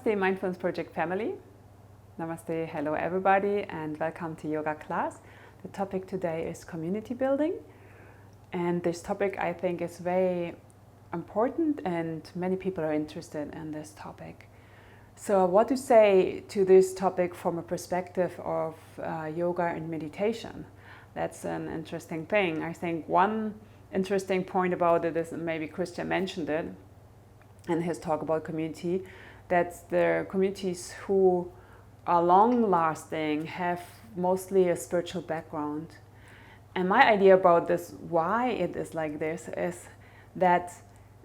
Namaste, Mindfulness Project family. Namaste, hello everybody, and welcome to yoga class. The topic today is community building, and this topic I think is very important, and many people are interested in this topic. So what to say to this topic from a perspective of yoga and meditation? That's an interesting thing. I think one interesting point about it is, maybe Christian mentioned it in his talk about community, that the communities who are long-lasting have mostly a spiritual background. And my idea about this, why it is like this, is that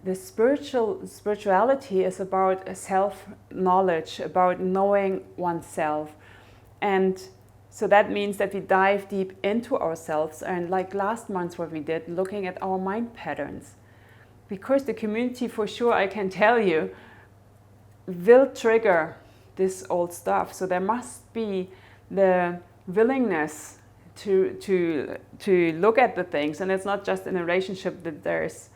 the spirituality is about self-knowledge, about knowing oneself. And so that means that we dive deep into ourselves, and like last month what we did, looking at our mind patterns. Because the community, for sure, I can tell you, will trigger this old stuff. So there must be the willingness to look at the things. And it's not just in a relationship that there's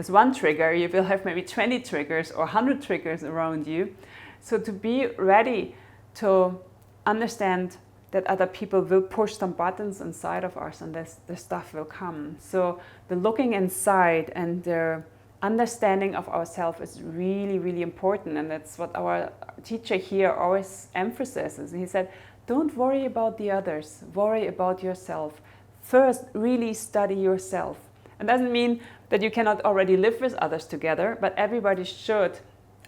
one trigger. You will have maybe 20 triggers or 100 triggers around you. So to be ready to understand that other people will push some buttons inside of us, and the stuff will come. So the looking inside and the understanding of ourselves is really, really important, and that's what our teacher here always emphasizes. He said, don't worry about the others, worry about yourself. First, really study yourself. It doesn't mean that you cannot already live with others together, but everybody should,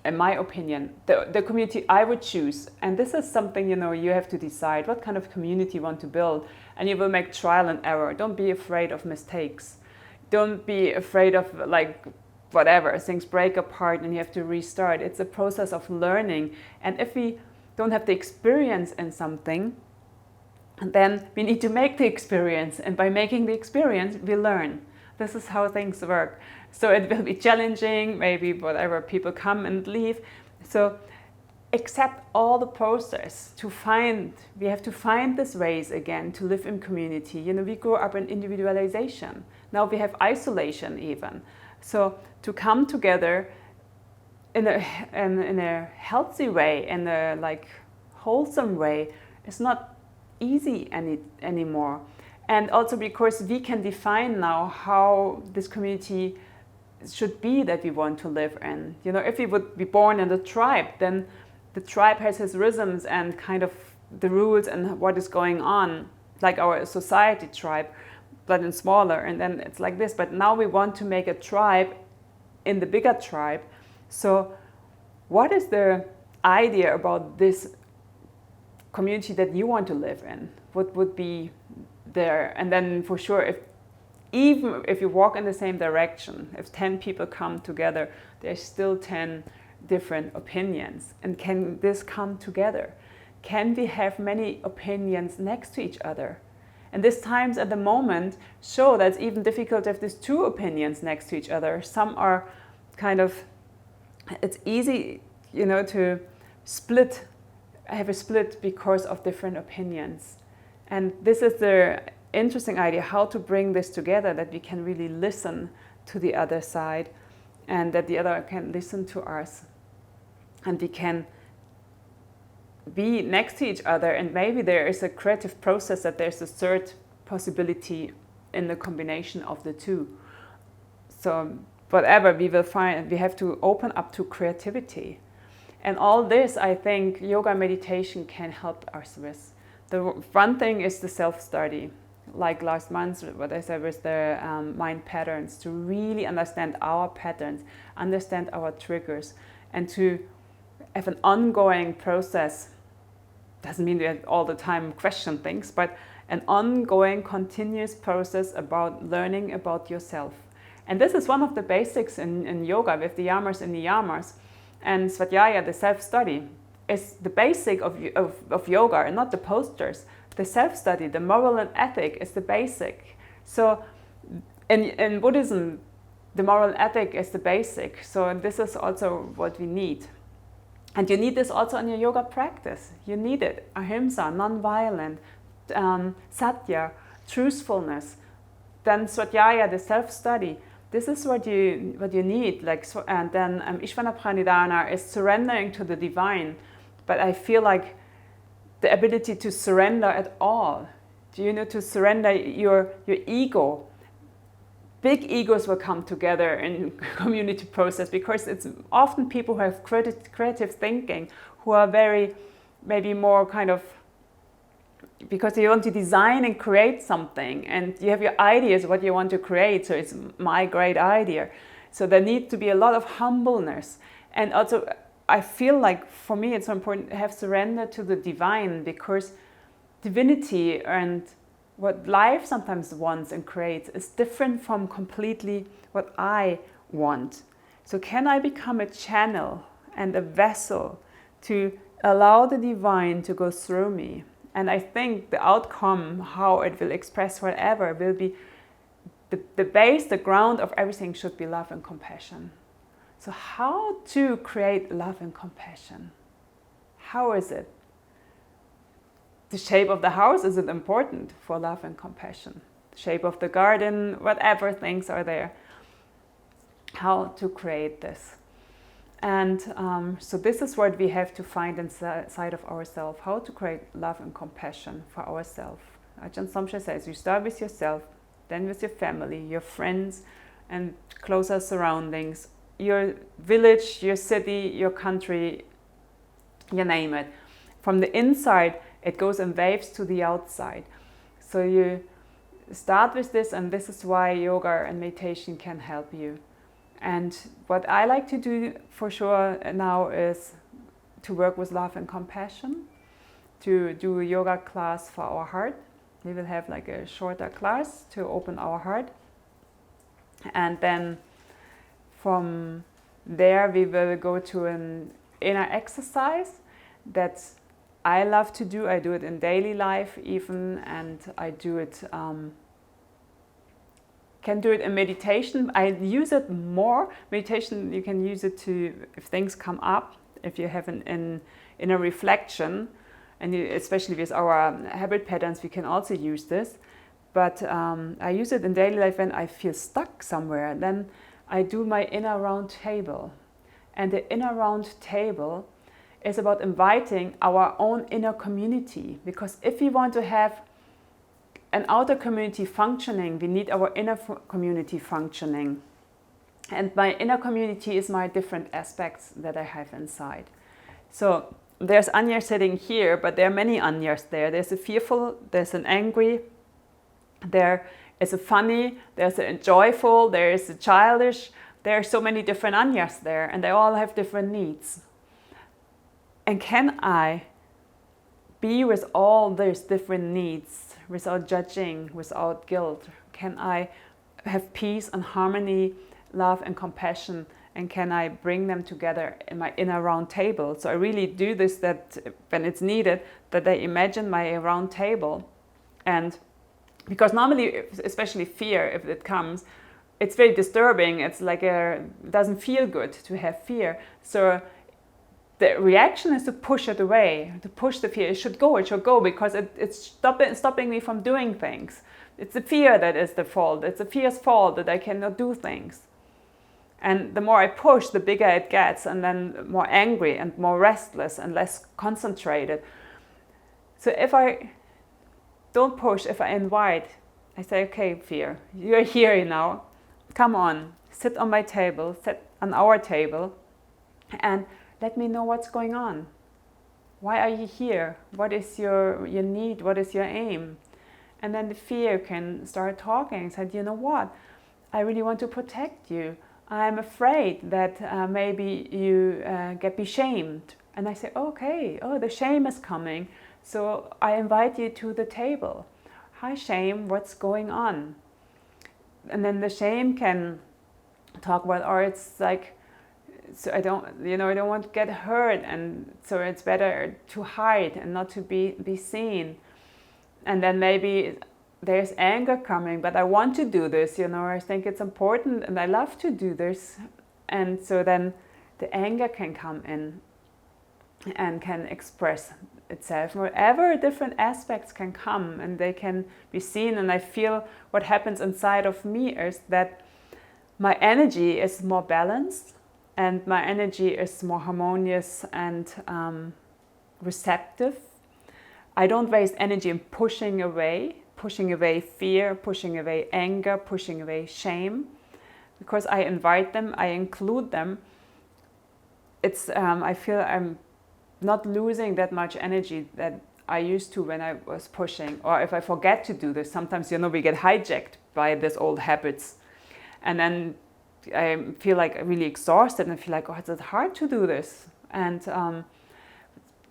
in my opinion, the community I would choose. And this is something, you have to decide what kind of community you want to build, and you will make trial and error. Don't be afraid of mistakes. Don't be afraid of whatever, things break apart and you have to restart. It's a process of learning. And if we don't have the experience in something, then we need to make the experience. And by making the experience, we learn. This is how things work. So it will be challenging, maybe whatever, people come and leave. So accept all the process we have to find this ways again to live in community. We grew up in individualization. Now we have isolation even. So to come together in a healthy way, in a wholesome way, is not easy anymore. And also because we can define now how this community should be that we want to live in. If we would be born in a tribe, then the tribe has its rhythms and kind of the rules and what is going on, like our society tribe, but in smaller, and then it's like this. But now we want to make a tribe in the bigger tribe. So what is the idea about this community that you want to live in? What would be there? And then for sure, even if you walk in the same direction, if 10 people come together, there's still 10 different opinions. And can this come together? Can we have many opinions next to each other? And these times at the moment show that it's even difficult to have these two opinions next to each other. Some are it's easy, to have a split because of different opinions. And this is the interesting idea, how to bring this together, that we can really listen to the other side and that the other can listen to us. And we can be next to each other, and maybe there is a creative process, that there's a third possibility in the combination of the two. So whatever we will find, we have to open up to creativity. And all this, I think, yoga and meditation can help us with. The one thing is the self-study, like last month, what I said with the mind patterns, to really understand our patterns, understand our triggers, and to have an ongoing process. Doesn't mean we all the time question things, but an ongoing, continuous process about learning about yourself. And this is one of the basics in yoga, with the yamas and niyamas. And svadhyaya, the self-study, is the basic of yoga, and not the posters. The self-study, the moral and ethic, is the basic. So in Buddhism, the moral and ethic is the basic. So this is also what we need. And you need this also in your yoga practice. You need it. Ahimsa, non-violent, satya, truthfulness. Then svadhyaya, the self-study. This is what you need. And then Ishvana Pranidhana is surrendering to the divine. but I feel like the ability to surrender at all. Do you know, to surrender your ego. Big egos will come together in community process, because it's often people who have creative thinking, who are very, maybe more kind of, because you want to design and create something, and you have your ideas what you want to create, so it's my great idea. So there needs to be a lot of humbleness. And also I feel like for me it's so important to have surrender to the divine, because divinity and what life sometimes wants and creates is different from completely what I want. So can I become a channel and a vessel to allow the divine to go through me? And I think the outcome, how it will express whatever, will be the base, the ground of everything should be love and compassion. So how to create love and compassion? How is it? The shape of the house, is it important for love and compassion? The shape of the garden, whatever things are there. How to create this? And so this is what we have to find inside of ourselves, how to create love and compassion for ourselves. Ajahn Somsha says, you start with yourself, then with your family, your friends, and closer surroundings, your village, your city, your country, you name it. From the inside, it goes in waves to the outside. So you start with this, and this is why yoga and meditation can help you. And what I like to do for sure now is to work with love and compassion, to do a yoga class for our heart. We will have like a shorter class to open our heart. And then from there we will go to an inner exercise that I love to do. I do it in daily life even, and I do it can do it in meditation. I use it more. Meditation, you can use it to, if things come up, if you have an inner reflection, and especially with our habit patterns, we can also use this. But I use it in daily life when I feel stuck somewhere. Then I do my inner round table. And the inner round table is about inviting our own inner community. Because if we want to have an outer community functioning, we need our inner community functioning. And my inner community is my different aspects that I have inside. So there's Anja sitting here, but there are many Anjas there. There's a fearful, there's an angry, there is a funny, there's a joyful, there is a childish. There are so many different Anjas there, and they all have different needs. And can I be with all these different needs without judging, without guilt? Can I have peace and harmony, love and compassion, and can I bring them together in my inner round table? So I really do this, that when it's needed, that I imagine my round table. And because normally, especially fear, if it comes, it's very disturbing. It's like it doesn't feel good to have fear. So the reaction is to push it away, to push the fear. It should go, because it's stopping me from doing things. It's the fear that is the fault. It's the fear's fault that I cannot do things. And the more I push, the bigger it gets, and then more angry and more restless and less concentrated. So if I don't push, if I invite, I say, okay, fear, you're here now. Come on, sit on my table, sit on our table, and let me know what's going on. Why are you here? What is your need? What is your aim? And then the fear can start talking and say, you know what? I really want to protect you. I'm afraid that maybe you get shamed. And I say, okay, the shame is coming. So I invite you to the table. Hi, shame, what's going on? And then the shame can talk about, or it's like, so I don't want to get hurt, and so it's better to hide and not to be seen. And then maybe there's anger coming, but I want to do this, I think it's important and I love to do this. And so then the anger can come in and can express itself. Whatever different aspects can come and they can be seen, and I feel what happens inside of me is that my energy is more balanced, and my energy is more harmonious and receptive. I don't waste energy in pushing away fear, pushing away anger, pushing away shame. Because I invite them, I include them, I feel I'm not losing that much energy that I used to when I was pushing. Or if I forget to do this, sometimes, we get hijacked by these old habits. And then I feel like really exhausted and I feel like, it's hard to do this. And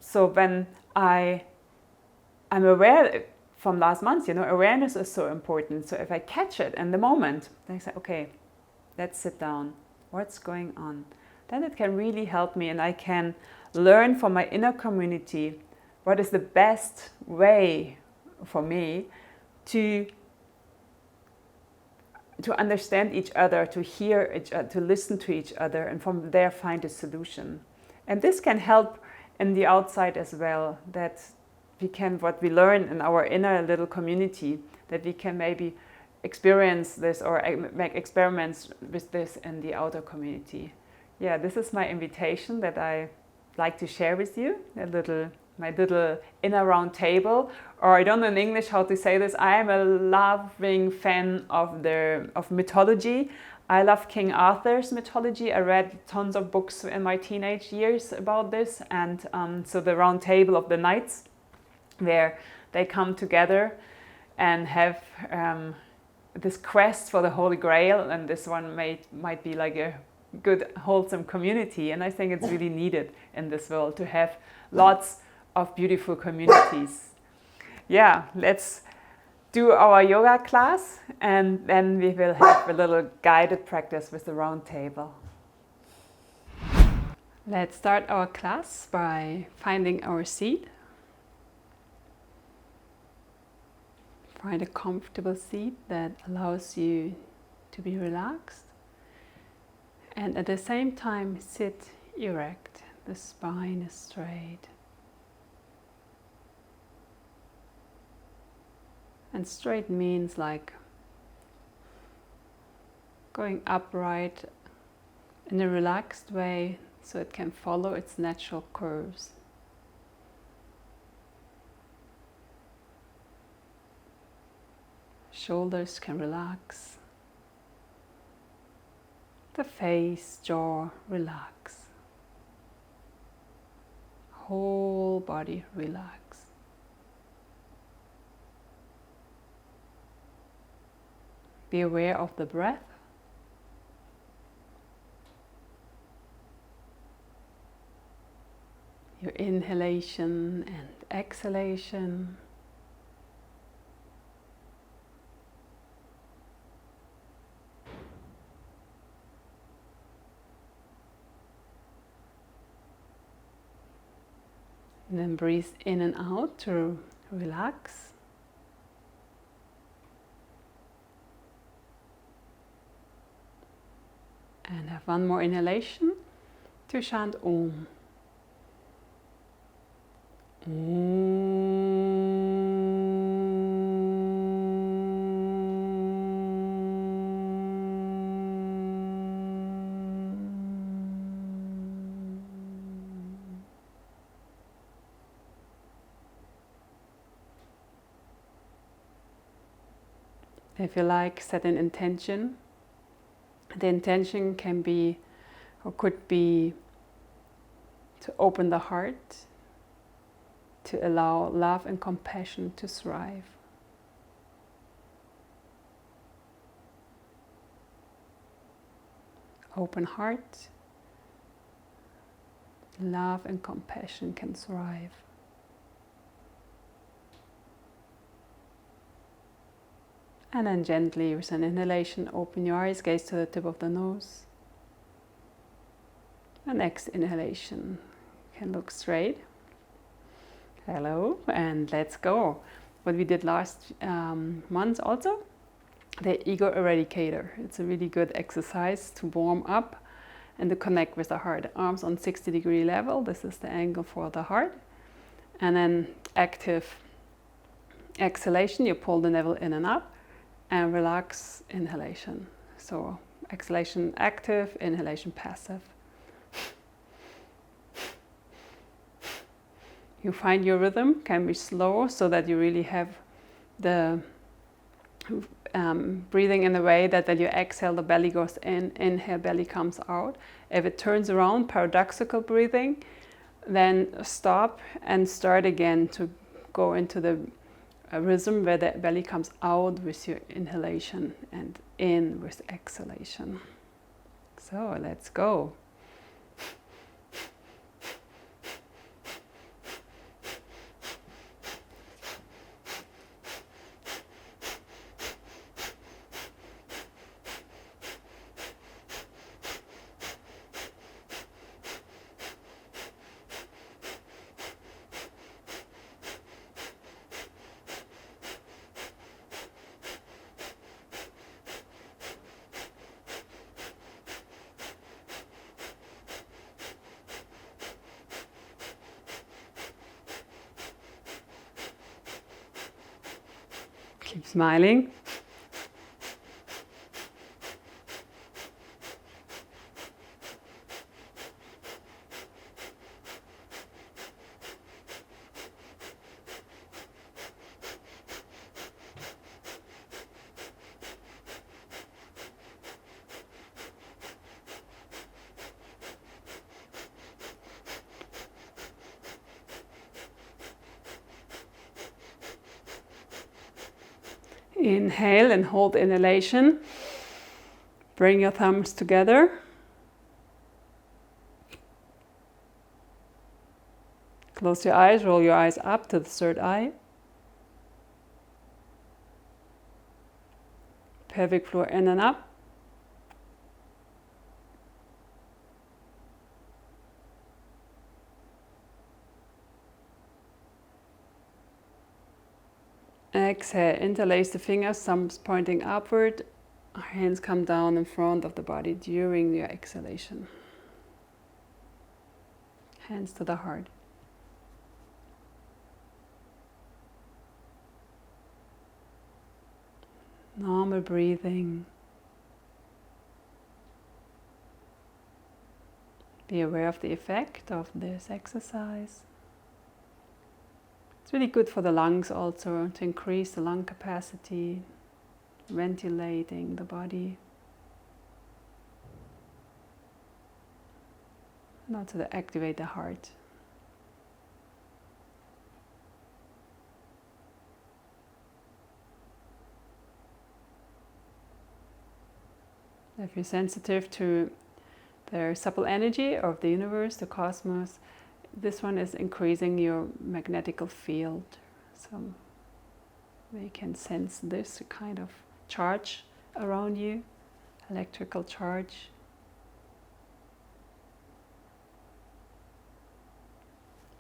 so when I'm aware from last month, awareness is so important. So if I catch it in the moment, then I say, okay, let's sit down. What's going on? Then it can really help me and I can learn from my inner community what is the best way for me to understand each other, to hear each other, to listen to each other, and from there find a solution. And this can help in the outside as well, that what we learn in our inner little community, that we can maybe experience this or make experiments with this in the outer community. Yeah, this is my invitation that I like to share with you, my little inner round table, or I don't know in English how to say this. I am a loving fan of mythology. I love King Arthur's mythology. I read tons of books in my teenage years about this, and so the round table of the knights, where they come together and have this quest for the Holy Grail, and this one might be like a good wholesome community, and I think it's really needed in this world to have lots of beautiful communities. Yeah, let's do our yoga class and then we will have a little guided practice with the round table. Let's start our class by finding our seat. Find a comfortable seat that allows you to be relaxed. And at the same time, sit erect. The spine is straight. And straight means like going upright in a relaxed way so it can follow its natural curves. Shoulders can relax. The face, jaw, relax. Whole body relax. Be aware of the breath. Your inhalation and exhalation. And then breathe in and out to relax. And have one more inhalation to chant Om. If you like, set an intention. The intention can be or could be to open the heart, to allow love and compassion to thrive. Open heart, love and compassion can thrive. And then gently, with an inhalation, open your eyes, gaze to the tip of the nose. And next inhalation, you can look straight. Hello, and let's go. What we did last month also, the ego eradicator. It's a really good exercise to warm up and to connect with the heart. Arms on 60-degree level, this is the angle for the heart. And then active exhalation, you pull the navel in and up. And relax, inhalation. So exhalation active, inhalation passive. you find your rhythm can be slow, so that you really have the breathing in a way that when you exhale, the belly goes in, inhale, belly comes out. If it turns around, paradoxical breathing, then stop and start again to go into the rhythm where the belly comes out with your inhalation and in with exhalation. So let's go. Keep smiling. Inhale and hold inhalation. Bring your thumbs together. Close your eyes, roll your eyes up to the third eye. Pelvic floor in and up. Exhale, interlace the fingers, thumbs pointing upward. Hands come down in front of the body during your exhalation. Hands to the heart. Normal breathing. Be aware of the effect of this exercise. It's really good for the lungs also, to increase the lung capacity, ventilating the body. And also to activate the heart. If you're sensitive to the supple energy of the universe, the cosmos, this one is increasing your magnetic field. So you can sense this kind of charge around you, electrical charge.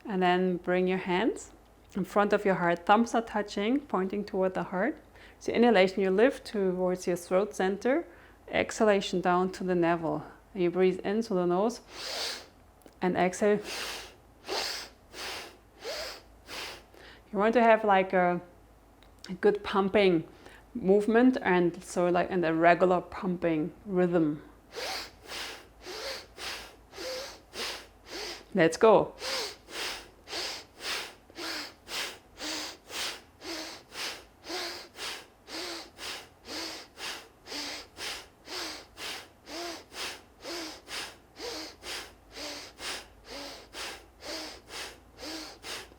And then bring your hands in front of your heart. Thumbs are touching, pointing toward the heart. So inhalation, you lift towards your throat center. Exhalation down to the navel. And you breathe in through the nose and exhale. You want to have like a good pumping movement, and so like in a regular pumping rhythm. Let's go.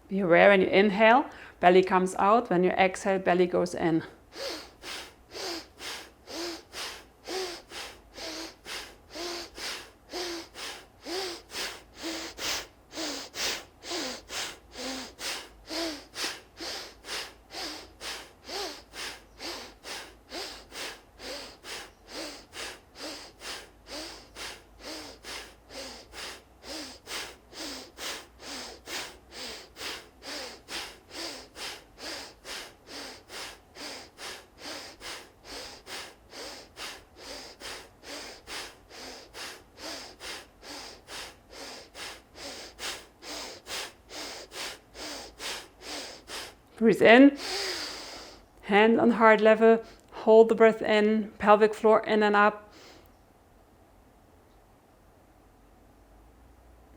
Be aware when you inhale, belly comes out. When you exhale, belly goes in. Breathe in, hand on heart level, hold the breath in, pelvic floor in and up.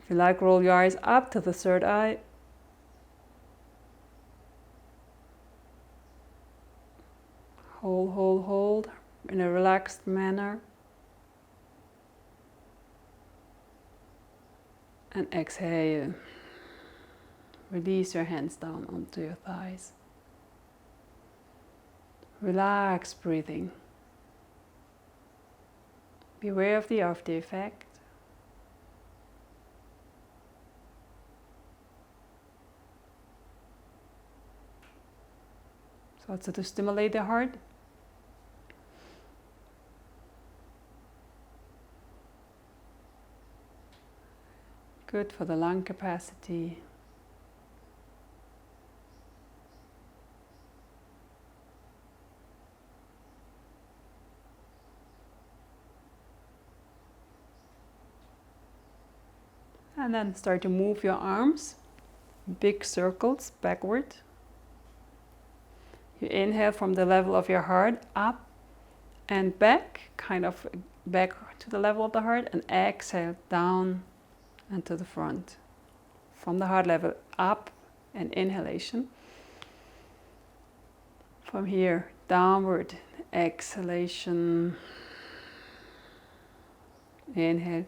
If you like, roll your eyes up to the third eye. Hold in a relaxed manner. And exhale. Release your hands down onto your thighs. Relax breathing. Be aware of the after effect. So also to stimulate the heart. Good for the lung capacity. And then start to move your arms, big circles backward. You inhale from the level of your heart up and back, kind of back to the level of the heart, and exhale down and to the front. From the heart level up and inhalation. From here, downward, exhalation. Inhale.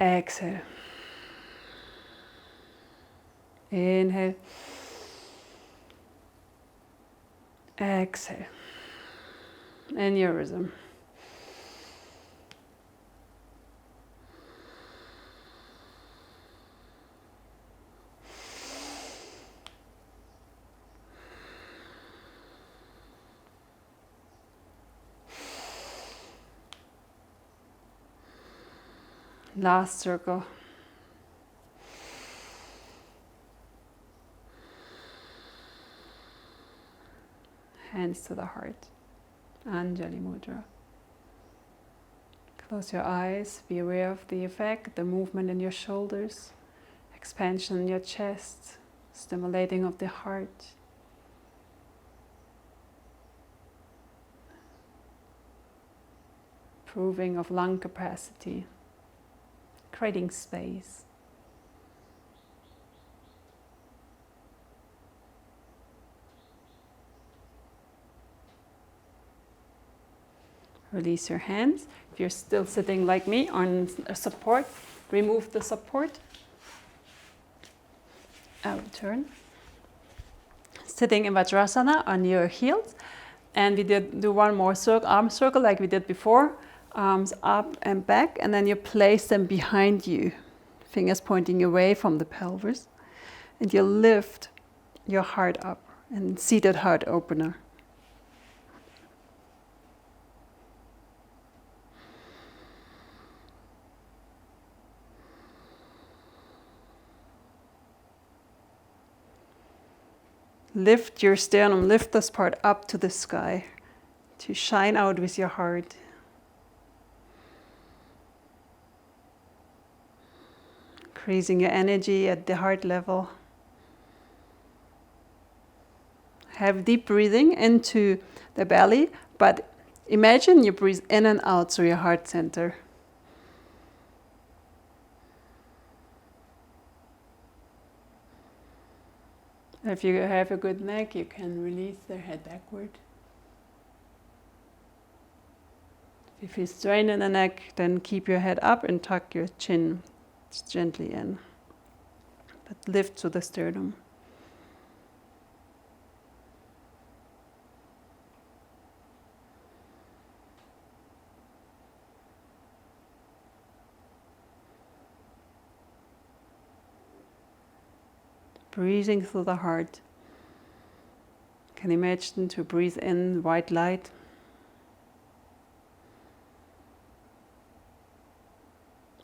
Exhale. Inhale. Exhale. In your rhythm. Last circle. Hands to the heart. Anjali Mudra. Close your eyes. Be aware of the effect, the movement in your shoulders, expansion in your chest, stimulating of the heart. Improving of lung capacity. Creating space. Release your hands. If you're still sitting like me on a support, remove the support. I will turn. Sitting in Vajrasana on your heels. And we did do one more arm circle like we did before. Arms up and back, and then you place them behind you. Fingers pointing away from the pelvis. And you lift your heart up and seated heart opener. Lift your sternum, lift this part up to the sky to shine out with your heart. Increasing your energy at the heart level. Have deep breathing into the belly, but imagine you breathe in and out through your heart center. If you have a good neck, you can release the head backward. If you strain in the neck, then keep your head up and tuck your chin gently in. But lift to the sternum. Breathing through the heart. You can imagine to breathe in white light.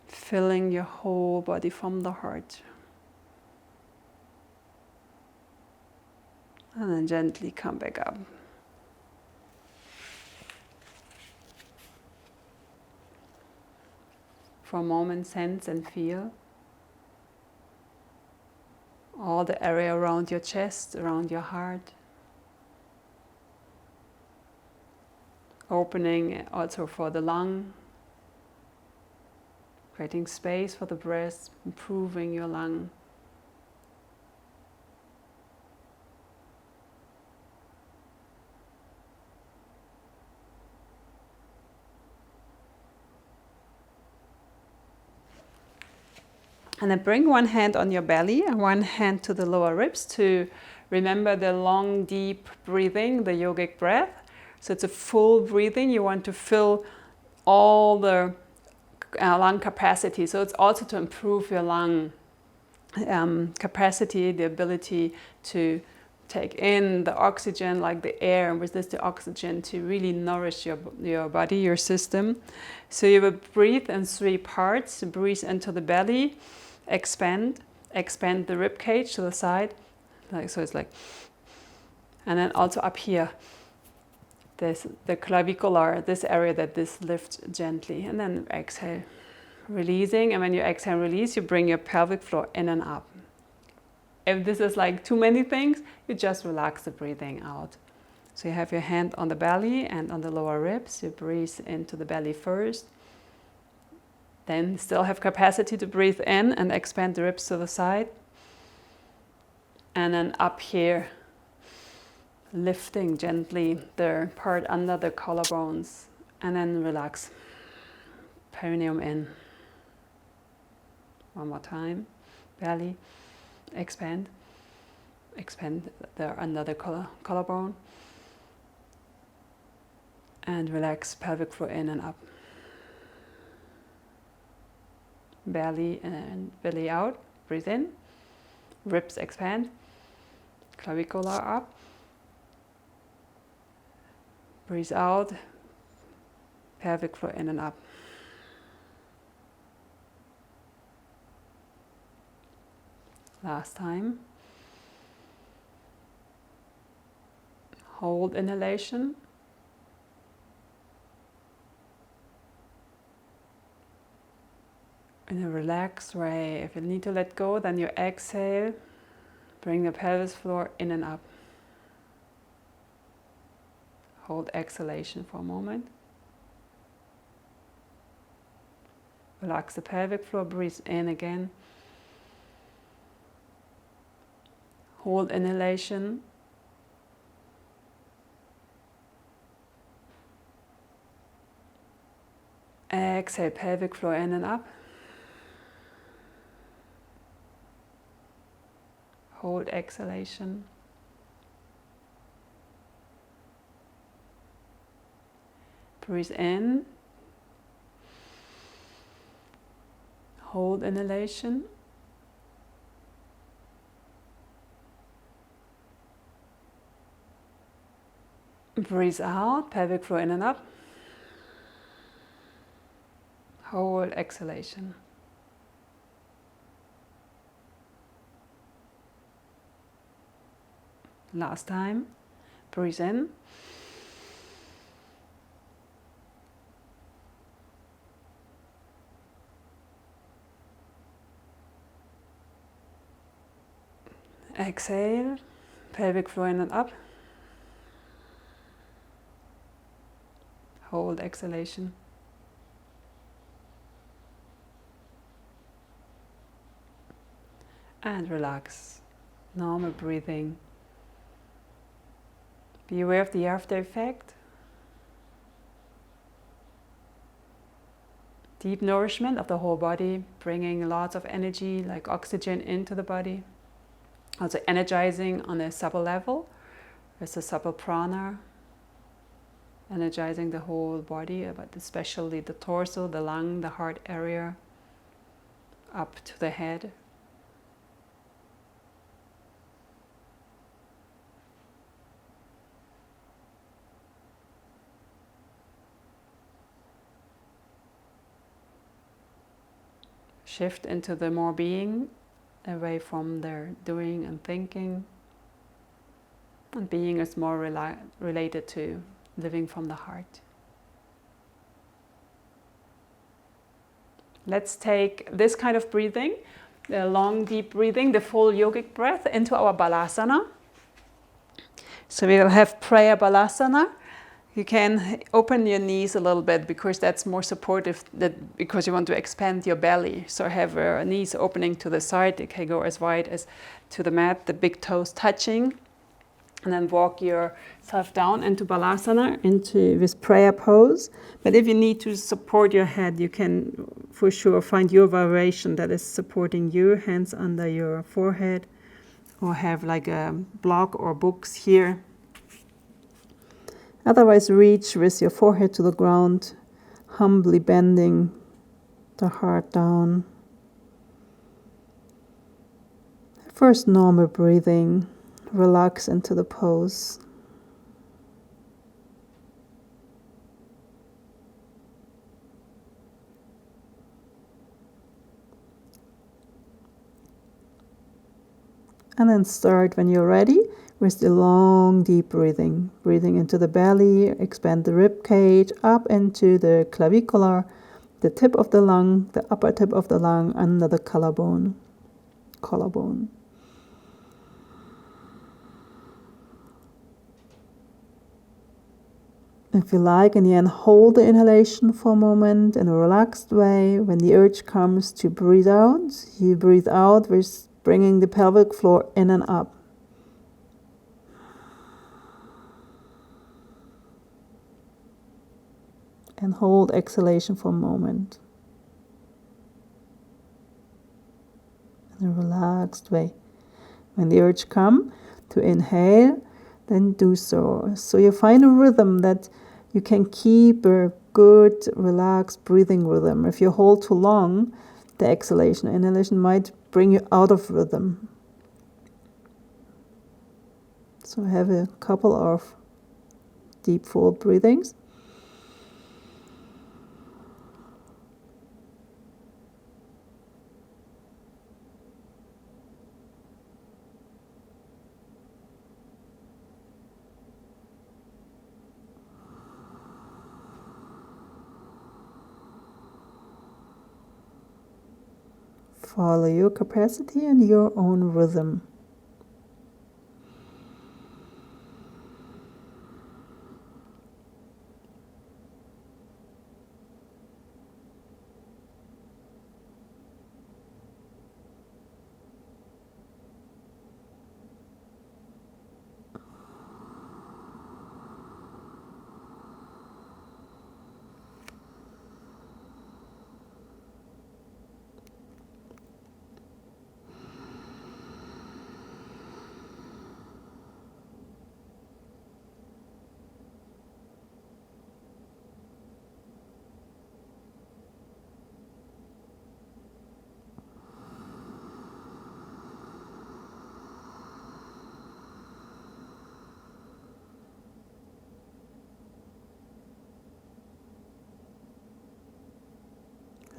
Filling your whole body from the heart. And then gently come back up. For a moment, sense and feel all the area around your chest, around your heart. Opening also for the lung. Creating space for the breath, improving your lung. And then bring one hand on your belly and one hand to the lower ribs to remember the long, deep breathing, the yogic breath. So it's a full breathing. You want to fill all the lung capacity. So it's also to improve your lung capacity, the ability to take in the oxygen, like the air, and resist the oxygen to really nourish your body, your system. So you will breathe in 3 parts. Breathe into the belly, expand the rib cage to the side, so it's like, and then also up here, the clavicular, this area that this lifts gently, and then exhale, releasing. And when you exhale and release, you bring your pelvic floor in and up. If this is like too many things, you just relax the breathing out. So you have your hand on the belly and on the lower ribs. You breathe into the belly first. Then still have capacity to breathe in and expand the ribs to the side. And then up here, lifting gently the part under the collarbones. And then relax. Perineum in. One more time. Belly. Expand the under the collarbone, and relax pelvic floor in and up. Belly and belly out. Breathe in. Ribs expand. Clavicular up. Breathe out. Pelvic floor in and up. Last time. Hold inhalation. In a relaxed way. If you need to let go, then you exhale. Bring the pelvis floor in and up. Hold exhalation for a moment. Relax the pelvic floor. Breathe in again. Hold inhalation. Exhale, pelvic floor in and up. Hold exhalation. Breathe in. Hold inhalation. Breathe out, pelvic floor in and up. Hold exhalation. Last time. Breathe in. Exhale, pelvic floor in and up. Hold exhalation. And relax. Normal breathing. Be aware of the after effect. Deep nourishment of the whole body, bringing lots of energy like oxygen into the body. Also energizing on a subtle level. There's a subtle prana. Energizing the whole body, but especially the torso, the lung, the heart area, up to the head. Shift into the more being, away from their doing and thinking. And being is more related to living from the heart. Let's take this kind of breathing, the long, deep breathing, the full yogic breath into our balasana. So we will have prayer balasana. You can open your knees a little bit because that's more supportive, because you want to expand your belly. So have your knees opening to the side. They can go as wide as to the mat, the big toes touching. And then walk yourself down into Balasana, into this prayer pose. But if you need to support your head, you can for sure find your vibration that is supporting you, hands under your forehead, or have like a block or books here. Otherwise, reach with your forehead to the ground, humbly bending the heart down. First, normal breathing. Relax into the pose. And then start when you're ready with the long, deep breathing. Breathing into the belly, expand the rib cage, up into the clavicular, the tip of the lung, the upper tip of the lung, under the collarbone. If you like, in the end, hold the inhalation for a moment in a relaxed way. When the urge comes to breathe out, you breathe out with bringing the pelvic floor in and up. And hold exhalation for a moment. In a relaxed way. When the urge comes to inhale, then do so. So you find a rhythm that you can keep a good, relaxed breathing rhythm. If you hold too long, the exhalation, inhalation might bring you out of rhythm. So have a couple of deep, full breathings. Follow your capacity and your own rhythm.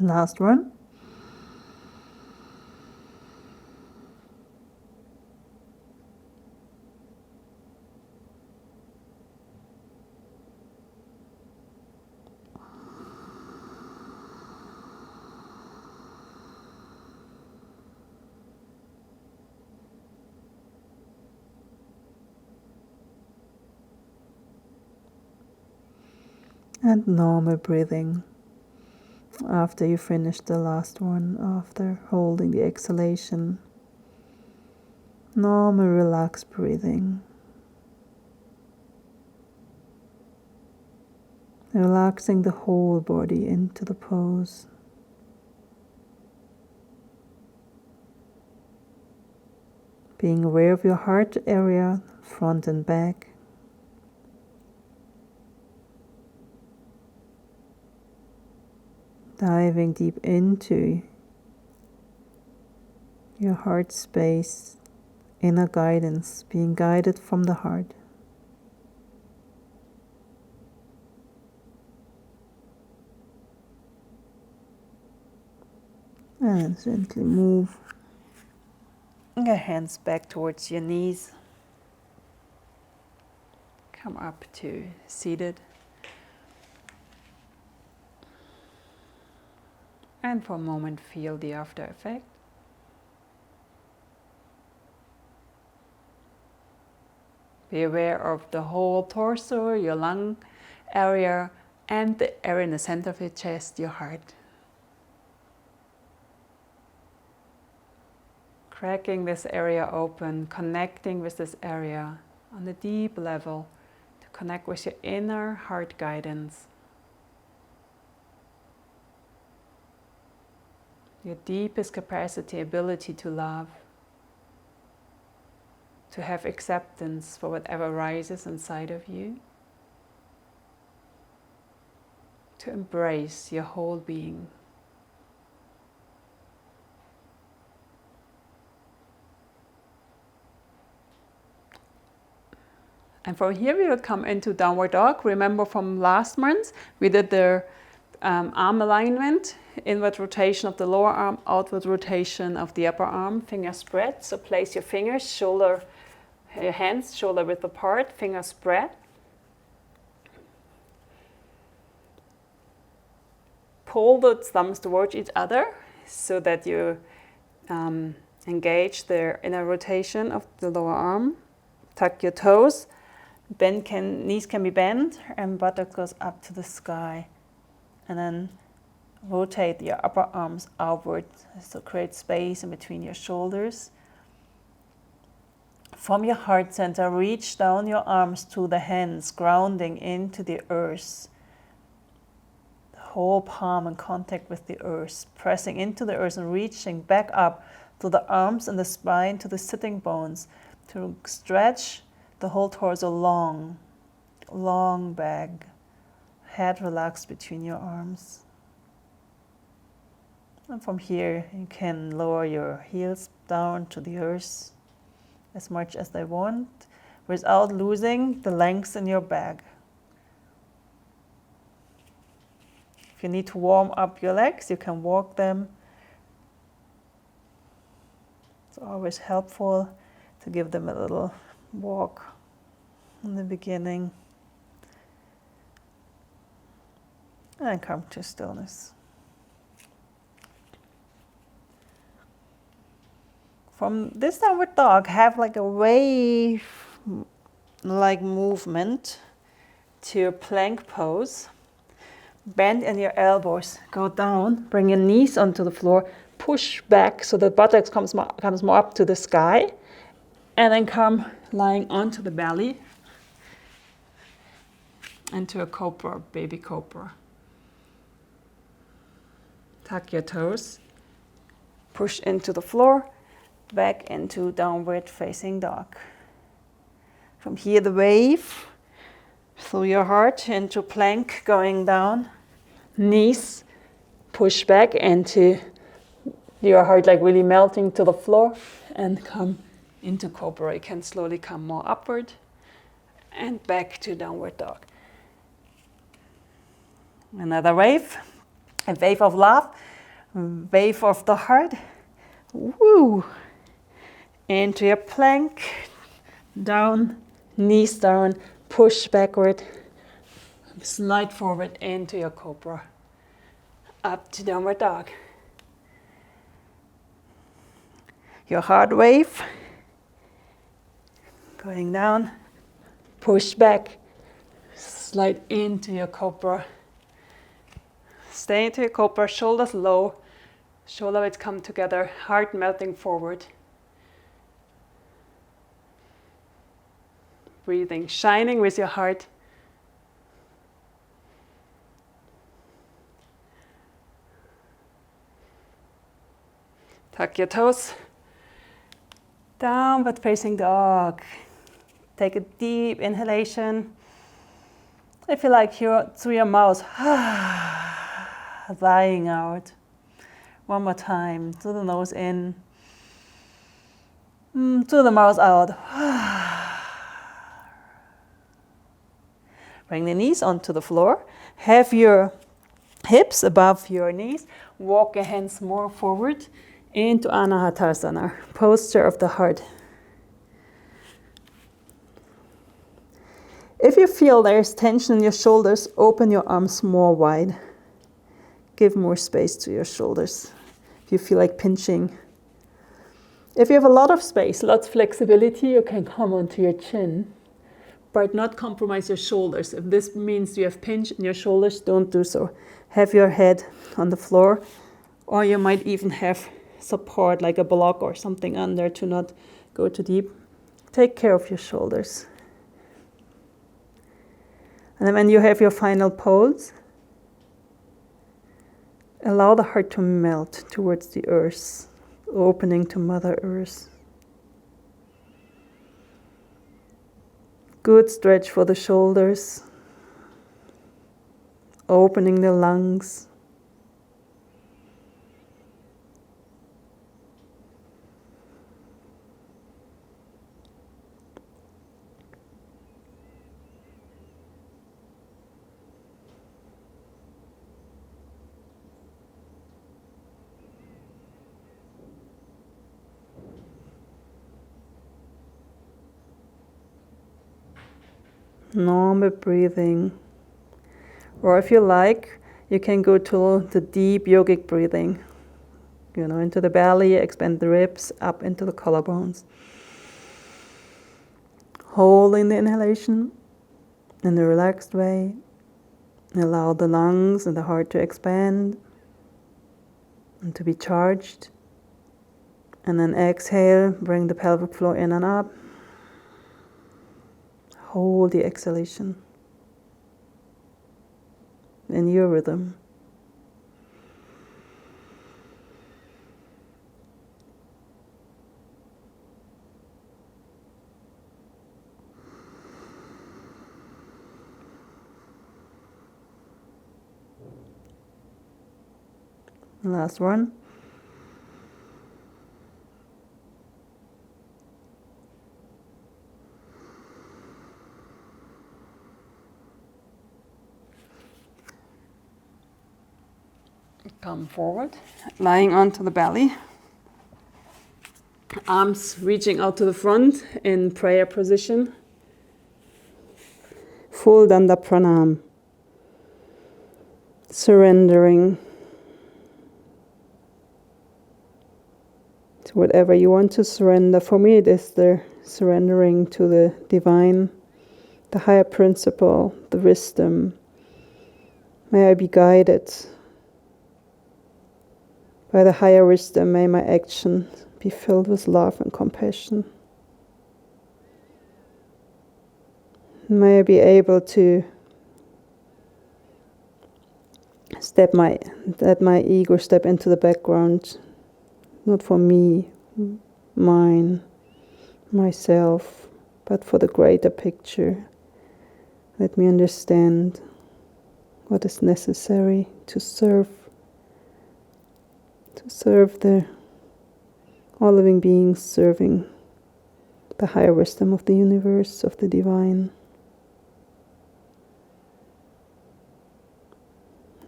Last one. And normal breathing. After you finish the last one, after holding the exhalation, normal relaxed breathing. Relaxing the whole body into the pose. Being aware of your heart area, front and back. Diving deep into your heart space, inner guidance, being guided from the heart. And gently move your hands back towards your knees. Come up to seated. And for a moment, feel the after effect. Be aware of the whole torso, your lung area, and the area in the center of your chest, your heart. Cracking this area open, connecting with this area, on a deep level to connect with your inner heart guidance. Your deepest capacity, ability to love, to have acceptance for whatever arises inside of you, to embrace your whole being. And from here we will come into downward dog. Remember from last month, we did the arm alignment, inward rotation of the lower arm, outward rotation of the upper arm, fingers spread. So place your fingers, your hands shoulder width apart, fingers spread. Pull the thumbs towards each other so that you engage the inner rotation of the lower arm. Tuck your toes. Knees can be bent and buttock goes up to the sky. And then rotate your upper arms outward, so create space in between your shoulders. From your heart center, reach down your arms to the hands, grounding into the earth. The whole palm in contact with the earth, pressing into the earth and reaching back up to the arms and the spine, to the sitting bones, to stretch the whole torso long, long back. Head relaxed between your arms. And from here, you can lower your heels down to the earth as much as they want, without losing the length in your back. If you need to warm up your legs, you can walk them. It's always helpful to give them a little walk in the beginning. And come to stillness. From this downward dog, have like a wave-like movement to your plank pose. Bend in your elbows, go down, bring your knees onto the floor, push back so the buttocks comes more up to the sky, and then come lying onto the belly into a cobra, baby cobra. Tuck your toes, push into the floor, back into downward facing dog. From here, the wave through your heart into plank, going down. Knees push back into your heart, like really melting to the floor, and come into cobra. You can slowly come more upward and back to downward dog. Another wave. A wave of love, wave of the heart. Woo! Into your plank, down, knees down, push backward, slide forward into your cobra, up to downward dog. Your heart wave, going down, push back, slide into your cobra. Stay into your cobra, shoulders low, shoulder blades come together, heart melting forward. Breathing, shining with your heart. Tuck your toes. Downward facing dog. Take a deep inhalation. If you like, through your mouth. Sighing out. One more time. Through the nose in. Through the mouth out. Bring the knees onto the floor. Have your hips above your knees. Walk your hands more forward into Anahatasana, posture of the heart. If you feel there's tension in your shoulders, open your arms more wide. Give more space to your shoulders. If you feel like pinching. If you have a lot of space, lots of flexibility, you can come onto your chin, but not compromise your shoulders. If this means you have pinch in your shoulders, don't do so. Have your head on the floor, or you might even have support like a block or something under to not go too deep. Take care of your shoulders. And then when you have your final pose, allow the heart to melt towards the earth, opening to Mother Earth. Good stretch for the shoulders, opening the lungs. Normal breathing. Or if you like, you can go to the deep yogic breathing. Into the belly, expand the ribs, up into the collarbones. Holding the inhalation in a relaxed way. Allow the lungs and the heart to expand and to be charged. And then exhale, bring the pelvic floor in and up. Hold the exhalation in your rhythm. Last one. Come forward, lying onto the belly. Arms reaching out to the front in prayer position. Full Danda Pranam. Surrendering to whatever you want to surrender. For me, it is the surrendering to the divine, the higher principle, the wisdom. May I be guided by the higher wisdom. May my action be filled with love and compassion. May I be able to let my ego step into the background, not for me, mine, myself, but for the greater picture. Let me understand what is necessary to serve all living beings, serving the higher wisdom of the universe, of the divine.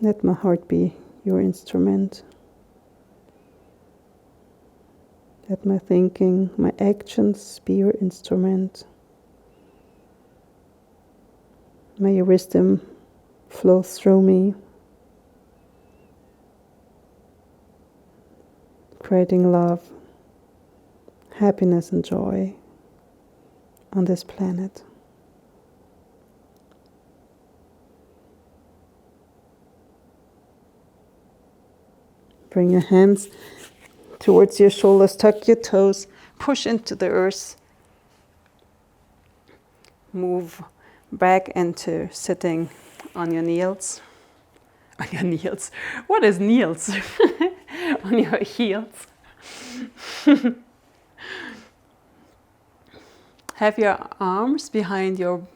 Let my heart be your instrument. Let my thinking, my actions be your instrument. May your wisdom flow through me, creating love, happiness and joy on this planet. Bring your hands towards your shoulders, tuck your toes, push into the earth. Move back into sitting on your knees. On your knees? What is knees? On your heels. Have your arms behind your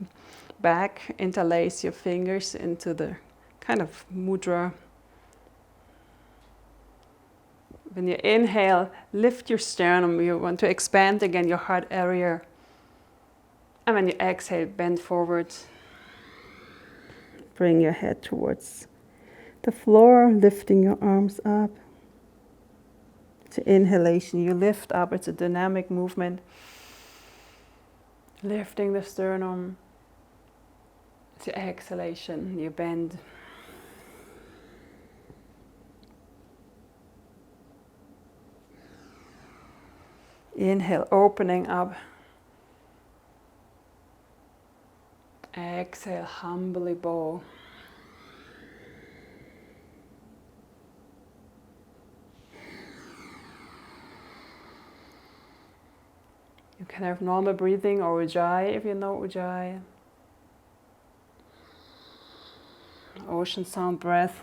back, interlace your fingers into the kind of mudra. When you inhale, lift your sternum. You want to expand again your heart area. And when you exhale, bend forward. Bring your head towards the floor, lifting your arms up. It's an inhalation. You lift up. It's a dynamic movement. Lifting the sternum. It's your exhalation. You bend. Inhale, opening up. Exhale, humbly bow. You can have normal breathing or Ujjayi if you know Ujjayi. Ocean sound breath.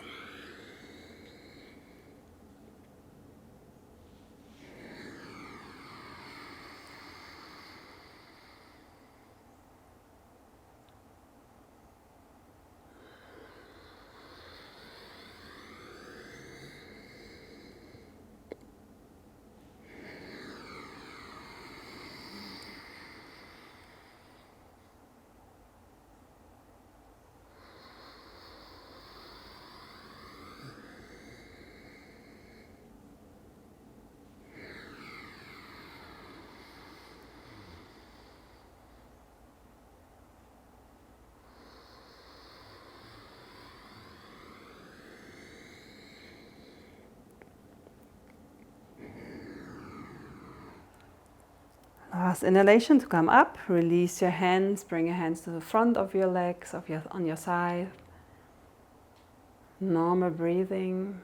Last inhalation to come up. Release your hands. Bring your hands to the front of your legs, on your side. Normal breathing.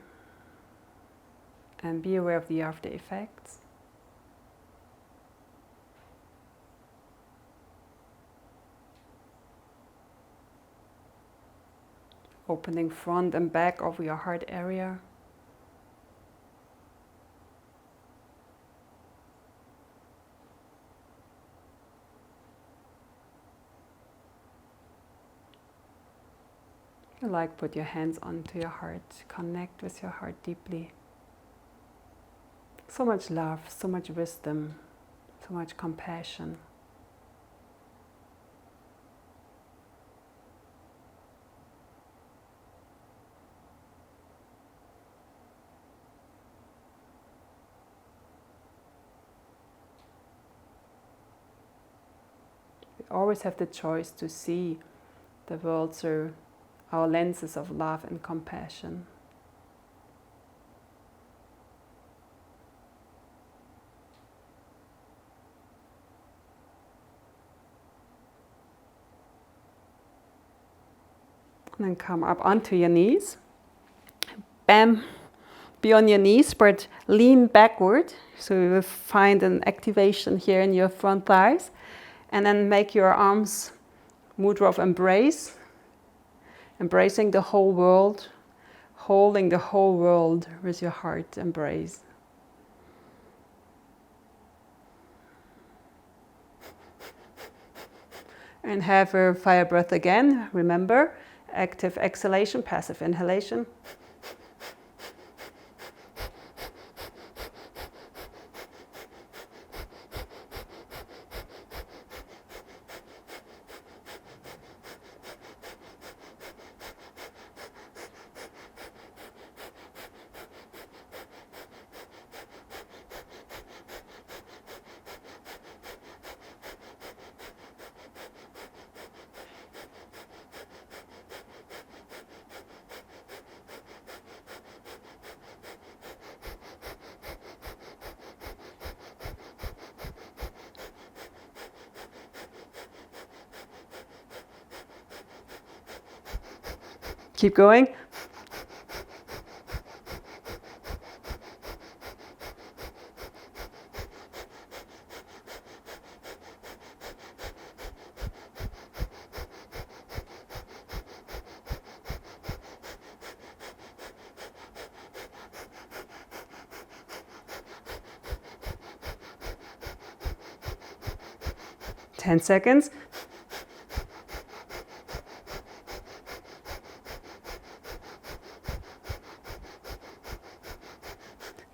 And be aware of the after effects. Opening front and back of your heart area. If you like, put your hands onto your heart. Connect with your heart deeply. So much love, so much wisdom, so much compassion. We always have the choice to see the world through our lenses of love and compassion. And then come up onto your knees. Bam! Be on your knees, but lean backward. So you will find an activation here in your front thighs. And then make your arms mudra of embrace. Embracing the whole world. Holding the whole world with your heart embrace. And have a fire breath again. Remember, active exhalation, passive inhalation. Keep going. Ten seconds.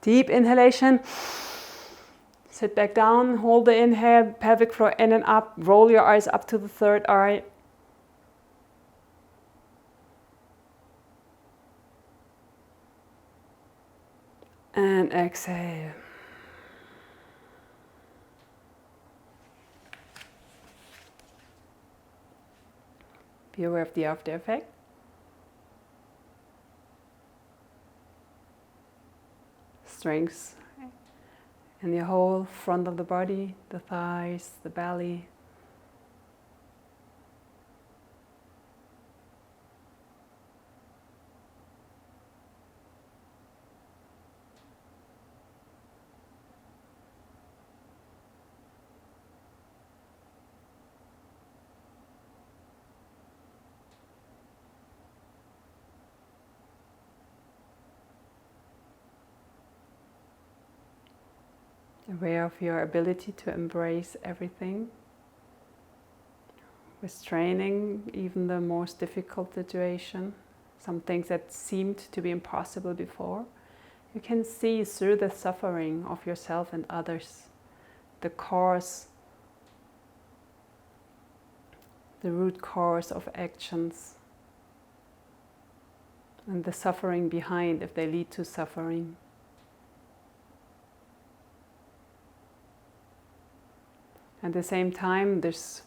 Deep inhalation. Sit back down, hold the inhale, pelvic floor in and up, roll your eyes up to the third eye. And exhale. Be aware of the after effect. Strength in the whole front of the body, the thighs, the belly. aware of your ability to embrace everything, restraining even the most difficult situation, some things that seemed to be impossible before. You can see through the suffering of yourself and others the cause, the root cause of actions, and the suffering behind if they lead to suffering. At the same time, this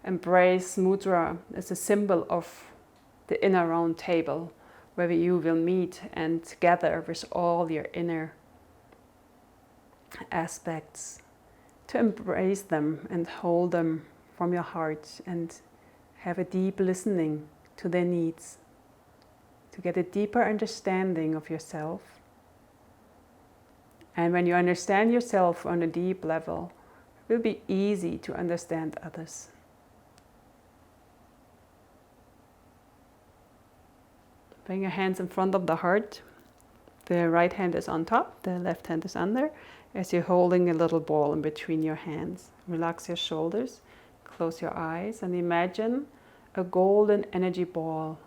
embrace mudra is a symbol of the inner round table, where you will meet and gather with all your inner aspects, to embrace them and hold them from your heart and have a deep listening to their needs, to get a deeper understanding of yourself. And when you understand yourself on a deep level, it will be easy to understand others. Bring your hands in front of the heart. The right hand is on top, the left hand is under, as you're holding a little ball in between your hands. Relax your shoulders, close your eyes, and imagine a golden energy ball,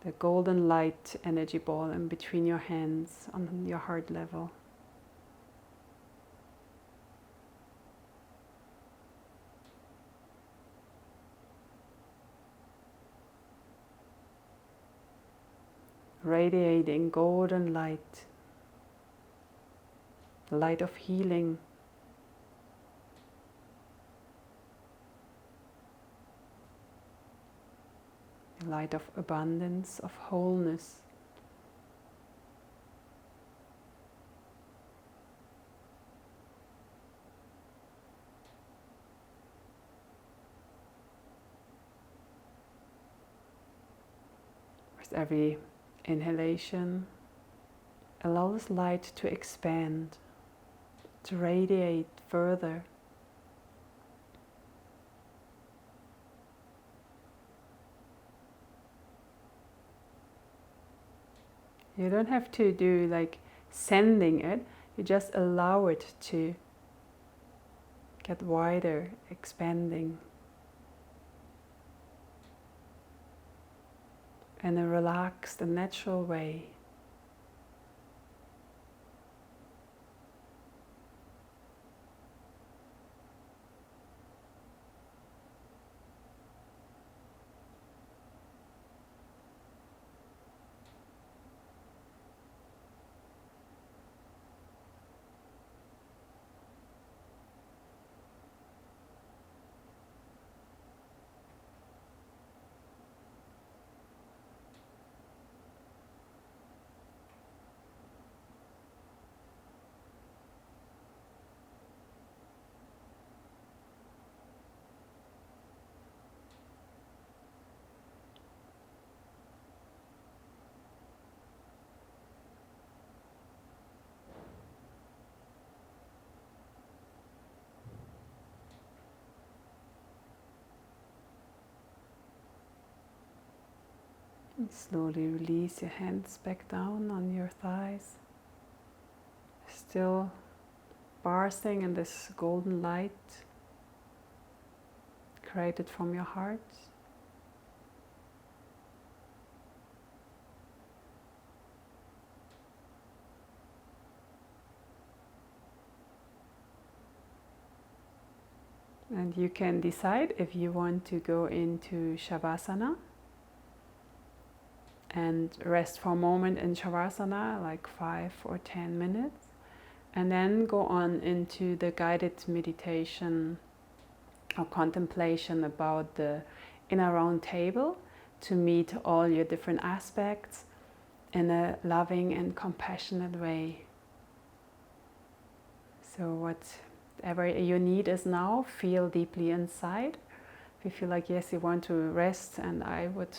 the golden light energy ball in between your hands on your heart level. Radiating golden light, the light of healing, the light of abundance, of wholeness. With every inhalation, allow this light to expand, to radiate further. You don't have to do like sending it, you just allow it to get wider, expanding in a relaxed and natural way. And slowly release your hands back down on your thighs. Still basking in this golden light created from your heart. And you can decide if you want to go into Shavasana and rest for a moment in Shavasana, like 5 or 10 minutes, and then go on into the guided meditation or contemplation about the inner round table to meet all your different aspects in a loving and compassionate way. So whatever your need is now, feel deeply inside. If you feel like yes, you want to rest, and I would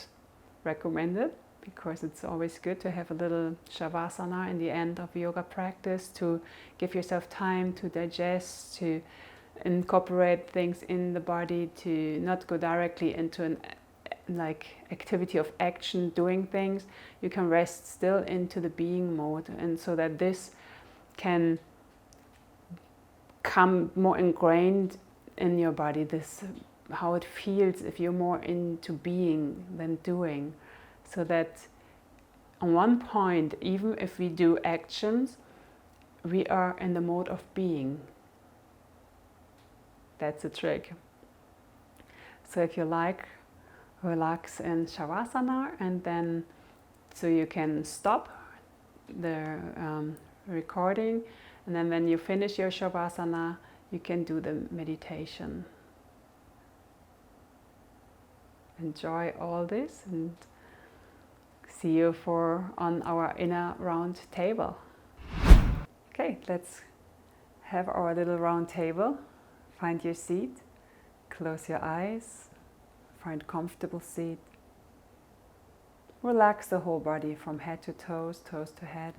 recommend it, because it's always good to have a little Shavasana in the end of yoga practice to give yourself time to digest, to incorporate things in the body, to not go directly into an activity of action, doing things. You can rest still into the being mode, and so that this can come more ingrained in your body, this how it feels if you're more into being than doing. So that on one point, even if we do actions, we are in the mode of being. That's a trick. So if you like, relax in Shavasana, and then so you can stop the recording, and then when you finish your Shavasana, you can do the meditation. Enjoy all this, and see you on our inner round table. Okay, let's have our little round table. Find your seat, close your eyes, find a comfortable seat. Relax the whole body from head to toes, toes to head.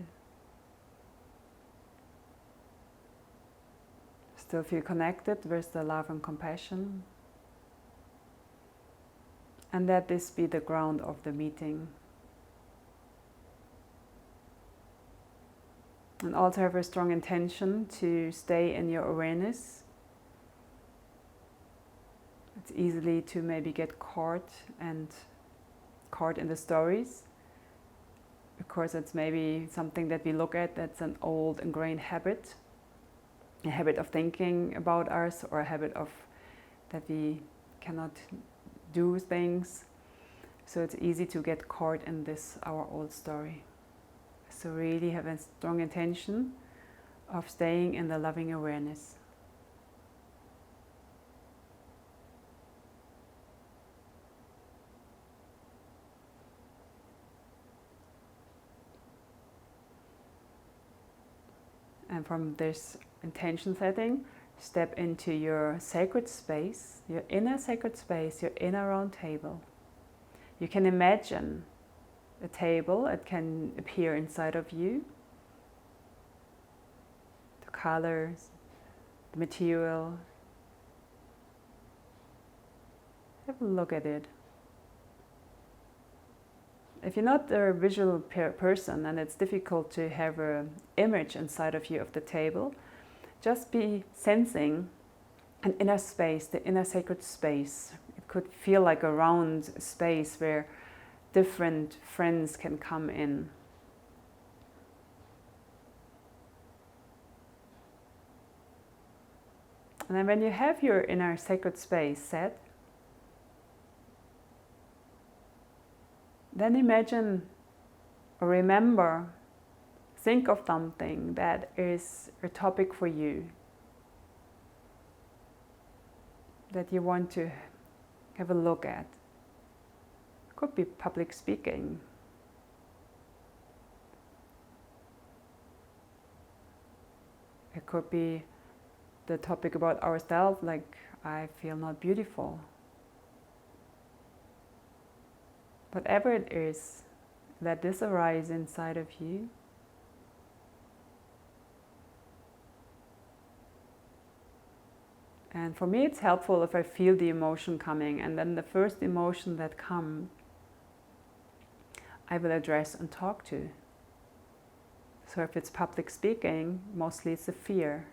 Still feel connected with the love and compassion. And let this be the ground of the meeting. And also have a strong intention to stay in your awareness. It's easily to maybe get caught in the stories, because it's maybe something that we look at that's an old ingrained habit, a habit of thinking about us, or a habit of that we cannot do things. So it's easy to get caught in this, our old story. So really have a strong intention of staying in the loving awareness. And from this intention setting, step into your sacred space, your inner sacred space, your inner round table. You can imagine a table, it can appear inside of you. The colors, the material. Have a look at it. If you're not a visual person and it's difficult to have an image inside of you of the table, just be sensing an inner space, the inner sacred space. It could feel like a round space where different friends can come in. And then when you have your inner sacred space set, then imagine or remember, think of something that is a topic for you, that you want to have a look at. It could be public speaking. It could be the topic about ourselves, like I feel not beautiful. Whatever it is, let this arise inside of you. And for me, it's helpful if I feel the emotion coming, and then the first emotion that comes, I will address and talk to. So if it's public speaking, mostly it's a fear.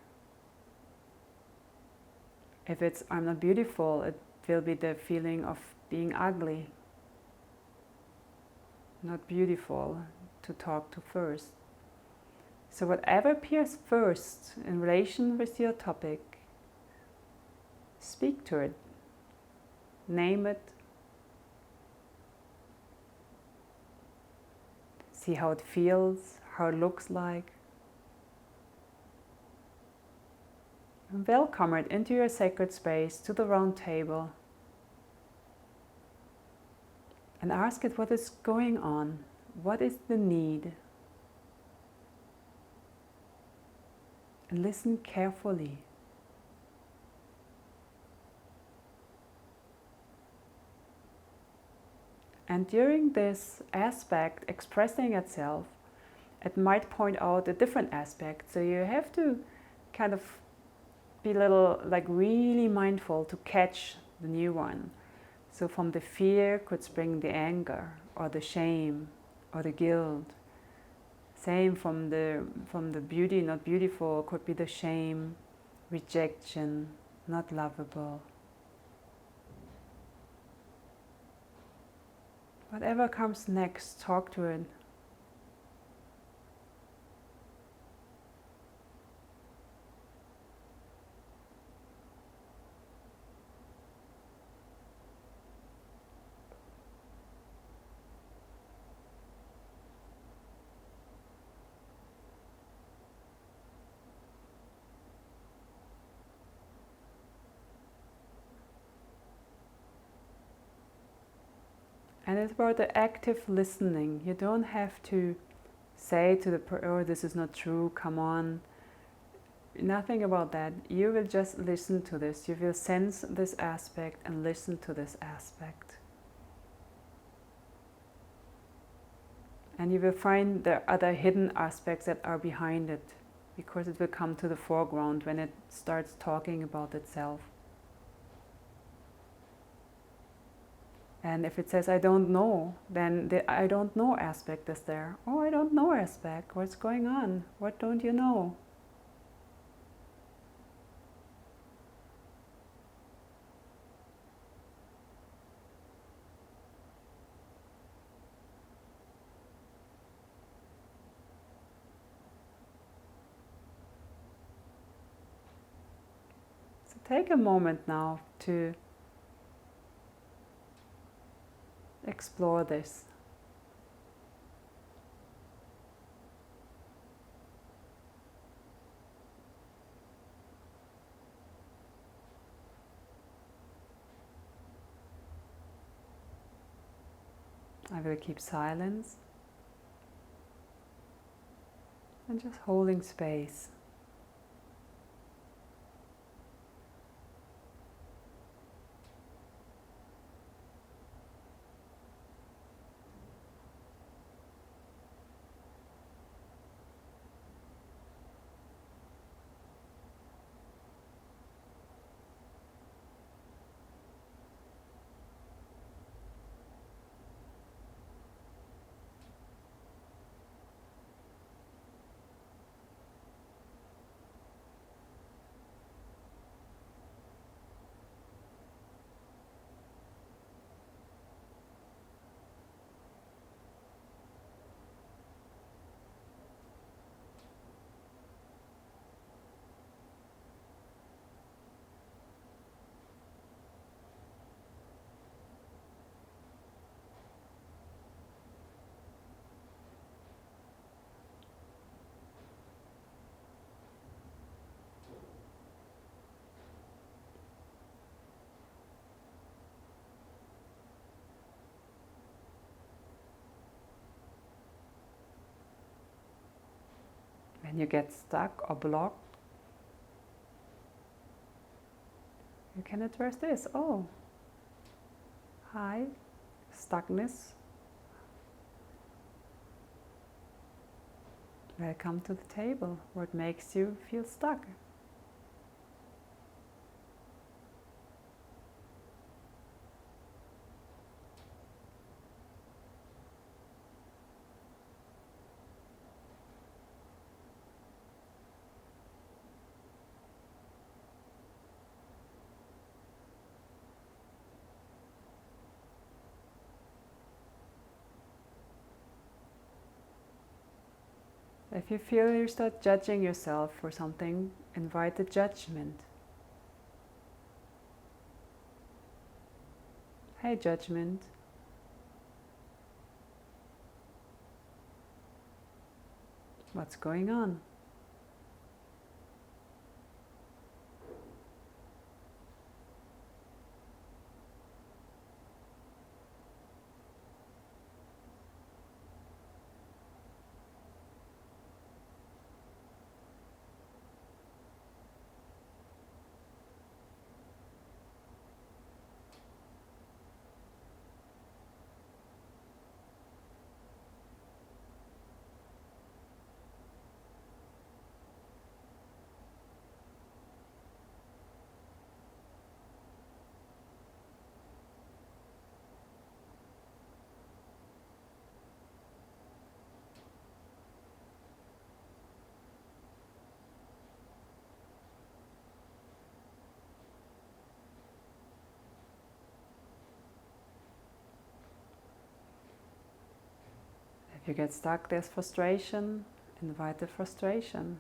If it's I'm not beautiful, it will be the feeling of being ugly. Not beautiful to talk to first. So whatever appears first in relation with your topic, speak to it, name it, see how it feels, how it looks like, and welcome it into your sacred space, to the round table. And ask it what is going on, what is the need. And listen carefully. And during this aspect expressing itself, it might point out a different aspect. So you have to kind of be a little, like really mindful to catch the new one. So from the fear could spring the anger, or the shame, or the guilt. Same from the beauty, not beautiful, could be the shame, rejection, not lovable. Whatever comes next, talk to it. And it's about the active listening. You don't have to say to the person, oh, this is not true, come on. Nothing about that. You will just listen to this. You will sense this aspect and listen to this aspect. And you will find the other hidden aspects that are behind it, because it will come to the foreground when it starts talking about itself. And if it says, I don't know, then the I don't know aspect is there. Oh, I don't know aspect. What's going on? What don't you know? So take a moment now to explore this. I will keep silence and just holding space. When you get stuck or blocked, you can address this. Oh, hi, stuckness. Welcome to the table. What makes you feel stuck? If you feel you start judging yourself for something, invite the judgment. Hey, judgment. What's going on? you get stuck, there's frustration, invite the frustration.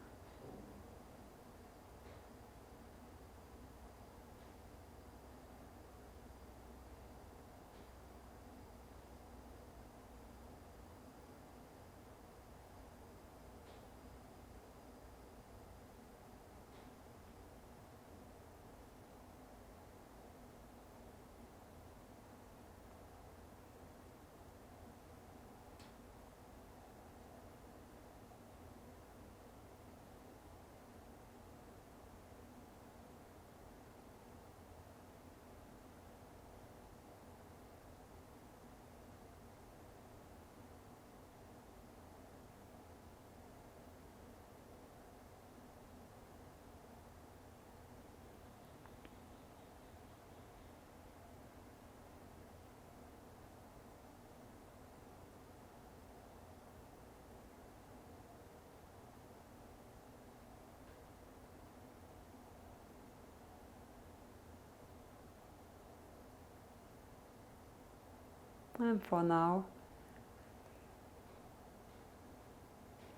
And for now,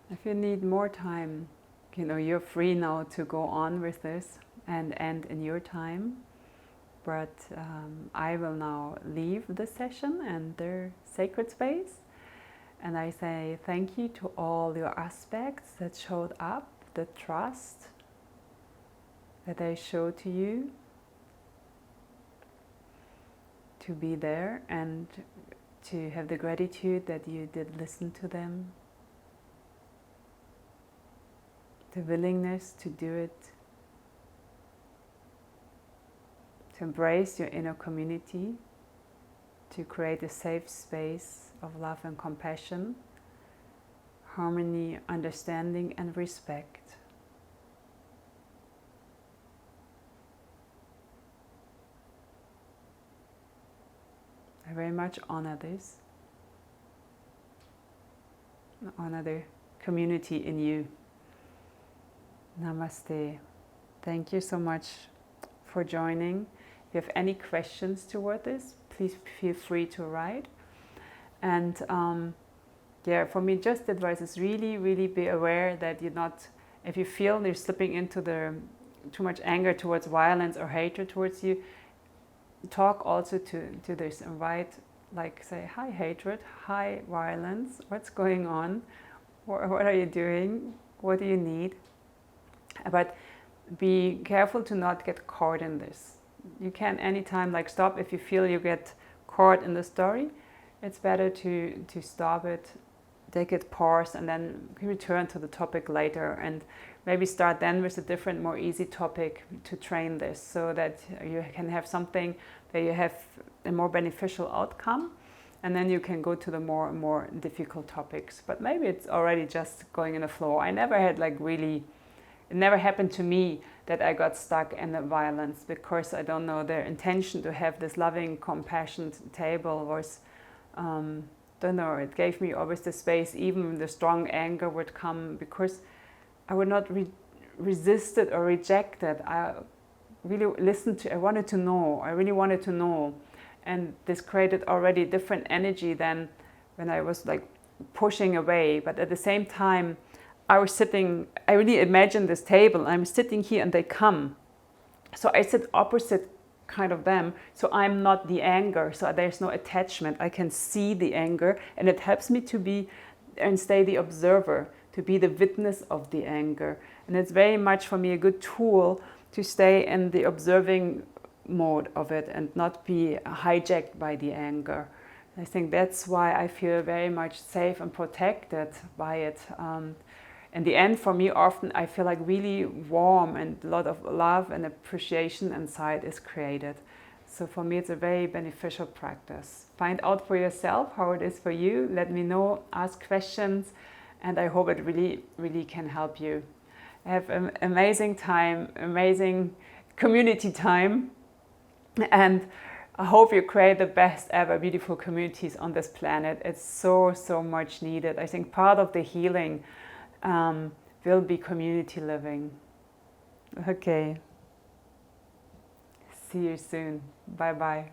if you need more time, you're free now to go on with this and end in your time. But I will now leave the session and their sacred space. And I say thank you to all your aspects that showed up, the trust that I showed to you to be there, and to have the gratitude that you did listen to them, the willingness to do it, to embrace your inner community, to create a safe space of love and compassion, harmony, understanding, and respect. I very much honor this. I honor the community in you. Namaste. Thank you so much for joining. If you have any questions toward this, please feel free to write. And for me, just advice is really be aware that you're not, if you feel you're slipping into too much anger towards violence or hatred towards you, talk also to this. Invite, say, hi hatred, hi violence, what's going on? What are you doing? What do you need? But be careful to not get caught in this. You can anytime stop if you feel you get caught in the story. It's better to stop it, take it, pause, and then return to the topic later, and maybe start then with a different, more easy topic to train this, so that you can have something that you have a more beneficial outcome, and then you can go to the more difficult topics. But maybe it's already just going in the flow. I never had it never happened to me that I got stuck in the violence, because I don't know, their intention to have this loving, compassionate table was, don't know, it gave me always the space. Even the strong anger would come, because I would not resist it or reject it. I really listened to, I really wanted to know. And this created already a different energy than when I was pushing away. But at the same time, I was sitting, I really imagined this table, I'm sitting here and they come. So I sit opposite kind of them, so I'm not the anger, so there's no attachment. I can see the anger, and it helps me to be and stay the observer, to be the witness of the anger. And it's very much for me a good tool to stay in the observing mode of it and not be hijacked by the anger. I think that's why I feel very much safe and protected by it. In the end, for me, often I feel really warm, and a lot of love and appreciation inside is created. So for me, it's a very beneficial practice. Find out for yourself how it is for you. Let me know, ask questions, and I hope it really can help you. Have an amazing time, amazing community time, and I hope you create the best ever beautiful communities on this planet. It's so much needed. I think part of the healing will be community living. Okay. See you soon. Bye bye.